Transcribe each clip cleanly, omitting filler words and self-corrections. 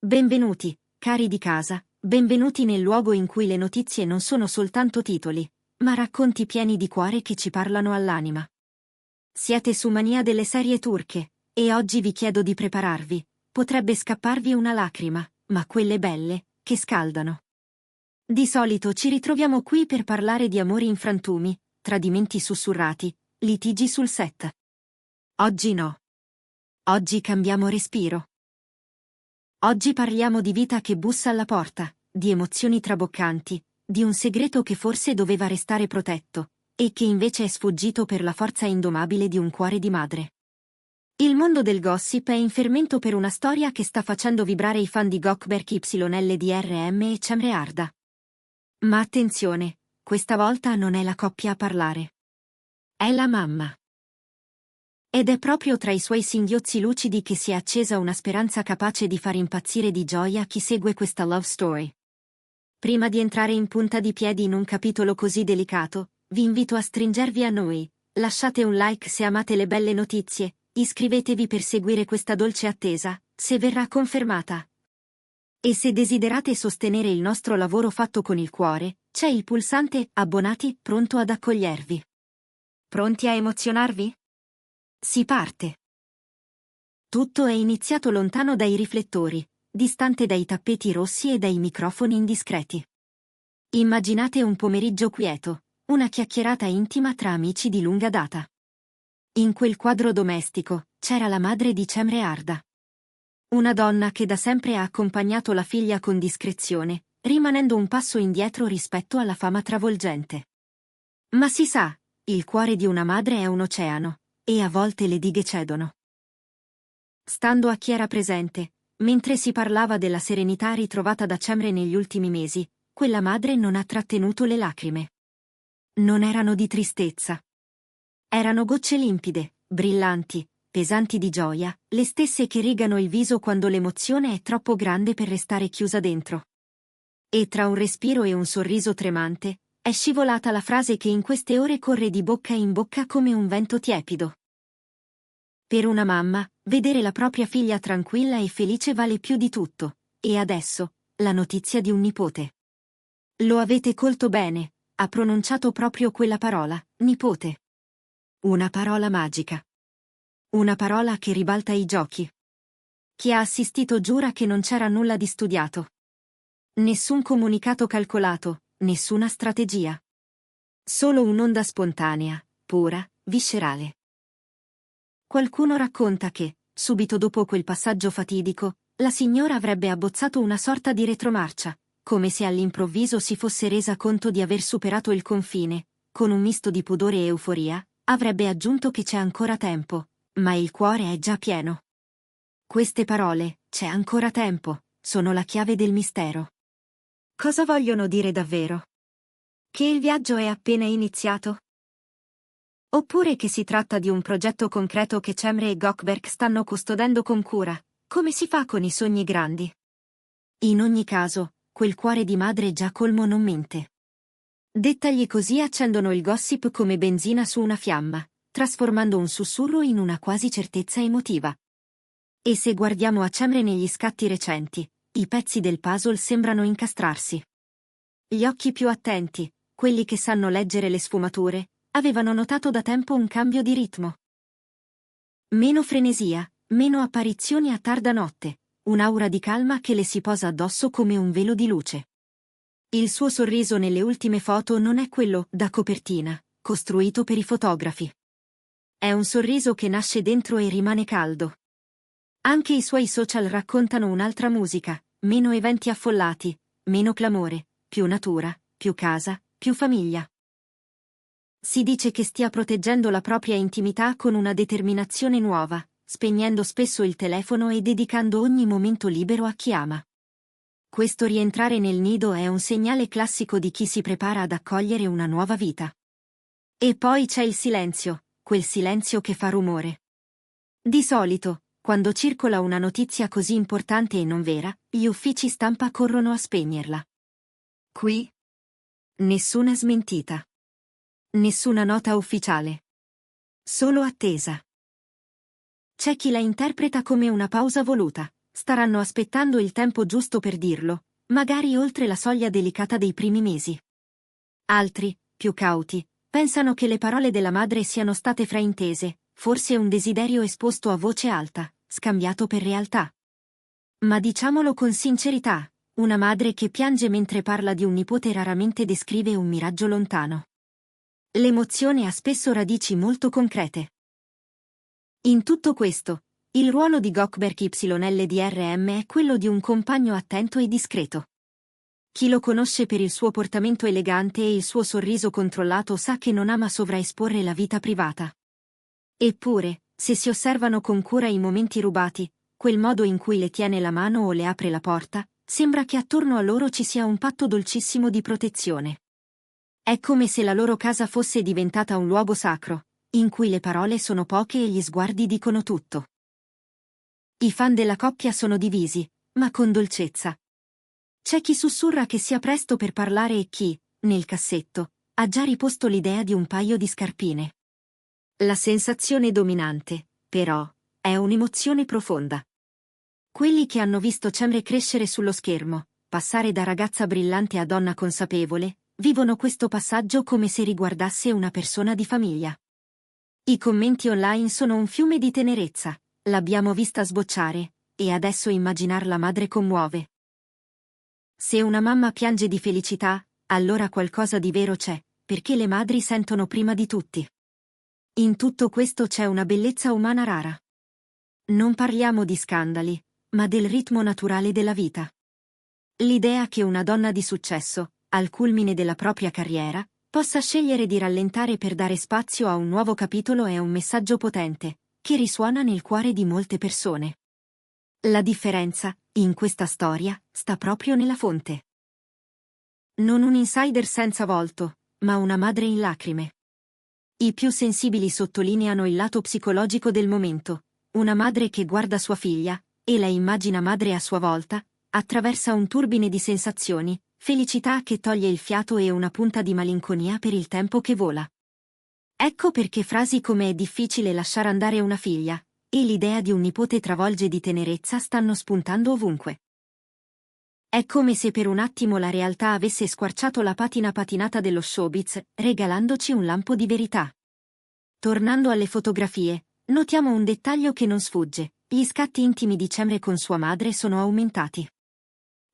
Benvenuti, cari di casa, benvenuti nel luogo in cui le notizie non sono soltanto titoli, ma racconti pieni di cuore che ci parlano all'anima. Siete su Mania delle serie turche, e oggi vi chiedo di prepararvi. Potrebbe scapparvi una lacrima, ma quelle belle, che scaldano. Di solito ci ritroviamo qui per parlare di amori in frantumi, tradimenti sussurrati, litigi sul set. Oggi no. Oggi cambiamo respiro. Oggi parliamo di vita che bussa alla porta, di emozioni traboccanti, di un segreto che forse doveva restare protetto, e che invece è sfuggito per la forza indomabile di un cuore di madre. Il mondo del gossip è in fermento per una storia che sta facendo vibrare i fan di Gökberk YLDRM e Cemre Arda. Ma attenzione, questa volta non è la coppia a parlare. È la mamma. Ed è proprio tra i suoi singhiozzi lucidi che si è accesa una speranza capace di far impazzire di gioia chi segue questa love story. Prima di entrare in punta di piedi in un capitolo così delicato, vi invito a stringervi a noi, lasciate un like se amate le belle notizie, iscrivetevi per seguire questa dolce attesa, se verrà confermata. E se desiderate sostenere il nostro lavoro fatto con il cuore, c'è il pulsante abbonati pronto ad accogliervi. Pronti a emozionarvi? Si parte. Tutto è iniziato lontano dai riflettori, distante dai tappeti rossi e dai microfoni indiscreti. Immaginate un pomeriggio quieto, una chiacchierata intima tra amici di lunga data. In quel quadro domestico c'era la madre di Cemre Arda. Una donna che da sempre ha accompagnato la figlia con discrezione, rimanendo un passo indietro rispetto alla fama travolgente. Ma si sa, il cuore di una madre è un oceano, e a volte le dighe cedono. Stando a chi era presente, mentre si parlava della serenità ritrovata da Cemre negli ultimi mesi, quella madre non ha trattenuto le lacrime. Non erano di tristezza. Erano gocce limpide, brillanti, pesanti di gioia, le stesse che rigano il viso quando l'emozione è troppo grande per restare chiusa dentro. E tra un respiro e un sorriso tremante, è scivolata la frase che in queste ore corre di bocca in bocca come un vento tiepido. Per una mamma, vedere la propria figlia tranquilla e felice vale più di tutto, e adesso, la notizia di un nipote. Lo avete colto bene, ha pronunciato proprio quella parola, nipote. Una parola magica. Una parola che ribalta i giochi. Chi ha assistito giura che non c'era nulla di studiato. Nessun comunicato calcolato, nessuna strategia. Solo un'onda spontanea, pura, viscerale. Qualcuno racconta che, subito dopo quel passaggio fatidico, la signora avrebbe abbozzato una sorta di retromarcia, come se all'improvviso si fosse resa conto di aver superato il confine, con un misto di pudore e euforia, avrebbe aggiunto che c'è ancora tempo, ma il cuore è già pieno. Queste parole, c'è ancora tempo, sono la chiave del mistero. Cosa vogliono dire davvero? Che il viaggio è appena iniziato? Oppure che si tratta di un progetto concreto che Cemre e Gökberk stanno custodendo con cura, come si fa con i sogni grandi? In ogni caso, quel cuore di madre già colmo non mente. Dettagli così accendono il gossip come benzina su una fiamma, trasformando un sussurro in una quasi certezza emotiva. E se guardiamo a Cemre negli scatti recenti, i pezzi del puzzle sembrano incastrarsi. Gli occhi più attenti, quelli che sanno leggere le sfumature, avevano notato da tempo un cambio di ritmo. Meno frenesia, meno apparizioni a tarda notte, un'aura di calma che le si posa addosso come un velo di luce. Il suo sorriso nelle ultime foto non è quello da copertina, costruito per i fotografi. È un sorriso che nasce dentro e rimane caldo. Anche i suoi social raccontano un'altra musica, meno eventi affollati, meno clamore, più natura, più casa, più famiglia. Si dice che stia proteggendo la propria intimità con una determinazione nuova, spegnendo spesso il telefono e dedicando ogni momento libero a chi ama. Questo rientrare nel nido è un segnale classico di chi si prepara ad accogliere una nuova vita. E poi c'è il silenzio, quel silenzio che fa rumore. Di solito, quando circola una notizia così importante e non vera, gli uffici stampa corrono a spegnerla. Qui? Nessuna smentita. Nessuna nota ufficiale. Solo attesa. C'è chi la interpreta come una pausa voluta, staranno aspettando il tempo giusto per dirlo, magari oltre la soglia delicata dei primi mesi. Altri, più cauti, pensano che le parole della madre siano state fraintese, forse un desiderio esposto a voce alta, scambiato per realtà. Ma diciamolo con sincerità, una madre che piange mentre parla di un nipote raramente descrive un miraggio lontano. L'emozione ha spesso radici molto concrete. In tutto questo, il ruolo di Gökberk YLDRM è quello di un compagno attento e discreto. Chi lo conosce per il suo portamento elegante e il suo sorriso controllato sa che non ama sovraesporre la vita privata. Eppure, se si osservano con cura i momenti rubati, quel modo in cui le tiene la mano o le apre la porta, sembra che attorno a loro ci sia un patto dolcissimo di protezione. È come se la loro casa fosse diventata un luogo sacro, in cui le parole sono poche e gli sguardi dicono tutto. I fan della coppia sono divisi, ma con dolcezza. C'è chi sussurra che sia presto per parlare e chi, nel cassetto, ha già riposto l'idea di un paio di scarpine. La sensazione dominante, però, è un'emozione profonda. Quelli che hanno visto Cemre crescere sullo schermo, passare da ragazza brillante a donna consapevole, vivono questo passaggio come se riguardasse una persona di famiglia. I commenti online sono un fiume di tenerezza, l'abbiamo vista sbocciare, e adesso immaginar la madre commuove. Se una mamma piange di felicità, allora qualcosa di vero c'è, perché le madri sentono prima di tutti. In tutto questo c'è una bellezza umana rara. Non parliamo di scandali, ma del ritmo naturale della vita. L'idea che una donna di successo, al culmine della propria carriera, possa scegliere di rallentare per dare spazio a un nuovo capitolo è un messaggio potente, che risuona nel cuore di molte persone. La differenza, in questa storia, sta proprio nella fonte. Non un insider senza volto, ma una madre in lacrime. I più sensibili sottolineano il lato psicologico del momento, una madre che guarda sua figlia, e la immagina madre a sua volta, attraversa un turbine di sensazioni, felicità che toglie il fiato e una punta di malinconia per il tempo che vola. Ecco perché frasi come è difficile lasciare andare una figlia, e l'idea di un nipote travolge di tenerezza stanno spuntando ovunque. È come se per un attimo la realtà avesse squarciato la patina patinata dello showbiz, regalandoci un lampo di verità. Tornando alle fotografie, notiamo un dettaglio che non sfugge: gli scatti intimi di Cemre con sua madre sono aumentati.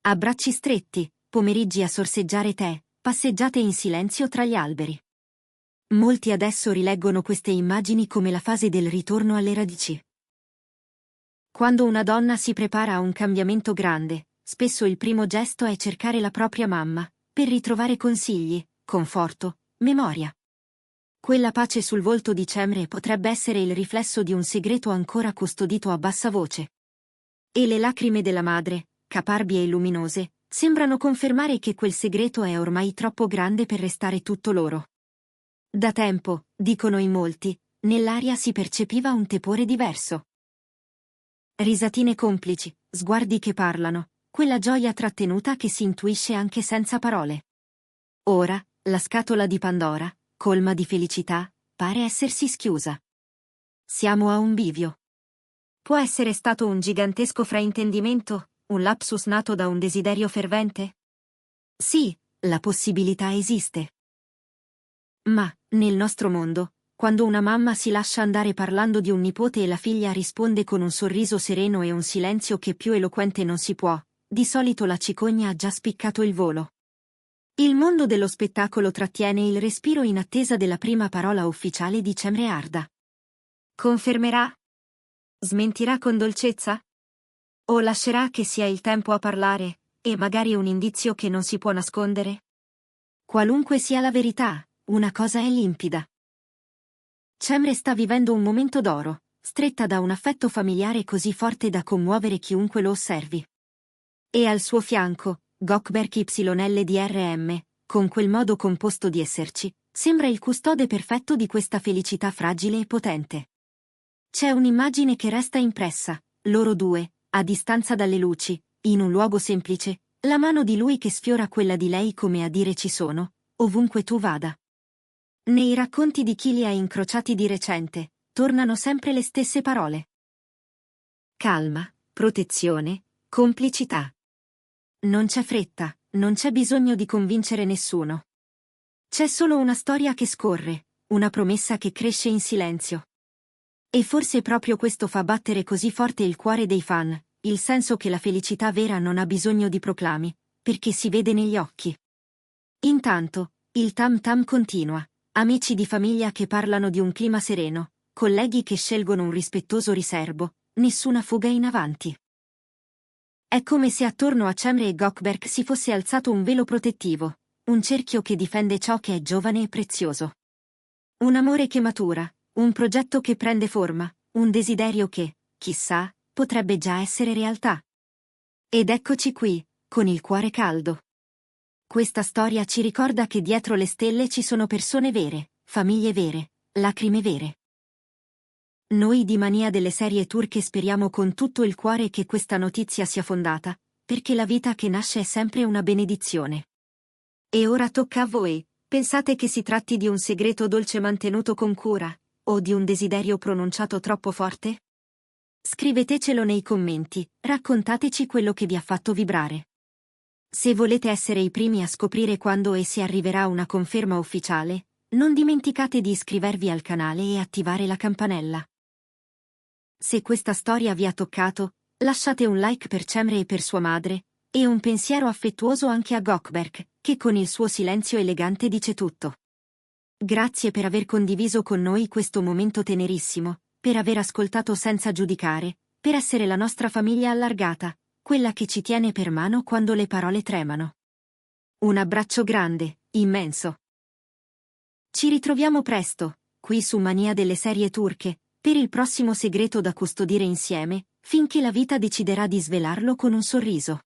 Abbracci stretti, pomeriggi a sorseggiare tè, passeggiate in silenzio tra gli alberi. Molti adesso rileggono queste immagini come la fase del ritorno alle radici. Quando una donna si prepara a un cambiamento grande, spesso il primo gesto è cercare la propria mamma, per ritrovare consigli, conforto, memoria. Quella pace sul volto di Cemre potrebbe essere il riflesso di un segreto ancora custodito a bassa voce. E le lacrime della madre, caparbie e luminose, sembrano confermare che quel segreto è ormai troppo grande per restare tutto loro. Da tempo, dicono in molti, nell'aria si percepiva un tepore diverso. Risatine complici, sguardi che parlano, quella gioia trattenuta che si intuisce anche senza parole. Ora, la scatola di Pandora, colma di felicità, pare essersi schiusa. Siamo a un bivio. Può essere stato un gigantesco fraintendimento, un lapsus nato da un desiderio fervente? Sì, la possibilità esiste. Ma, nel nostro mondo, quando una mamma si lascia andare parlando di un nipote e la figlia risponde con un sorriso sereno e un silenzio che più eloquente non si può, di solito la cicogna ha già spiccato il volo. Il mondo dello spettacolo trattiene il respiro in attesa della prima parola ufficiale di Cemre Arda. Confermerà? Smentirà con dolcezza? O lascerà che sia il tempo a parlare, e magari un indizio che non si può nascondere? Qualunque sia la verità, una cosa è limpida. Cemre sta vivendo un momento d'oro, stretta da un affetto familiare così forte da commuovere chiunque lo osservi. E al suo fianco, Gökberk YLDRM, con quel modo composto di esserci, sembra il custode perfetto di questa felicità fragile e potente. C'è un'immagine che resta impressa, loro due, a distanza dalle luci, in un luogo semplice, la mano di lui che sfiora quella di lei come a dire ci sono, ovunque tu vada. Nei racconti di chi li ha incrociati di recente, tornano sempre le stesse parole. Calma, protezione, Complicità. Non c'è fretta, non c'è bisogno di convincere nessuno. C'è solo una storia che scorre, una promessa che cresce in silenzio. E forse proprio questo fa battere così forte il cuore dei fan, il senso che la felicità vera non ha bisogno di proclami, perché si vede negli occhi. Intanto, il tam tam continua, amici di famiglia che parlano di un clima sereno, colleghi che scelgono un rispettoso riserbo, nessuna fuga in avanti. È come se attorno a Cemre e Gökberk si fosse alzato un velo protettivo, un cerchio che difende ciò che è giovane e prezioso. Un amore che matura, un progetto che prende forma, un desiderio che, chissà, potrebbe già essere realtà. Ed eccoci qui, con il cuore caldo. Questa storia ci ricorda che dietro le stelle ci sono persone vere, famiglie vere, lacrime vere. Noi di Mania delle serie turche speriamo con tutto il cuore che questa notizia sia fondata, perché la vita che nasce è sempre una benedizione. E ora tocca a voi, pensate che si tratti di un segreto dolce mantenuto con cura, o di un desiderio pronunciato troppo forte? Scrivetecelo nei commenti, raccontateci quello che vi ha fatto vibrare. Se volete essere i primi a scoprire quando e se arriverà una conferma ufficiale, non dimenticate di iscrivervi al canale e attivare la campanella. Se questa storia vi ha toccato, lasciate un like per Cemre e per sua madre, e un pensiero affettuoso anche a Gökberk, che con il suo silenzio elegante dice tutto. Grazie per aver condiviso con noi questo momento tenerissimo, per aver ascoltato senza giudicare, per essere la nostra famiglia allargata, quella che ci tiene per mano quando le parole tremano. Un abbraccio grande, immenso. Ci ritroviamo presto, qui su Mania delle serie turche, per il prossimo segreto da custodire insieme, finché la vita deciderà di svelarlo con un sorriso.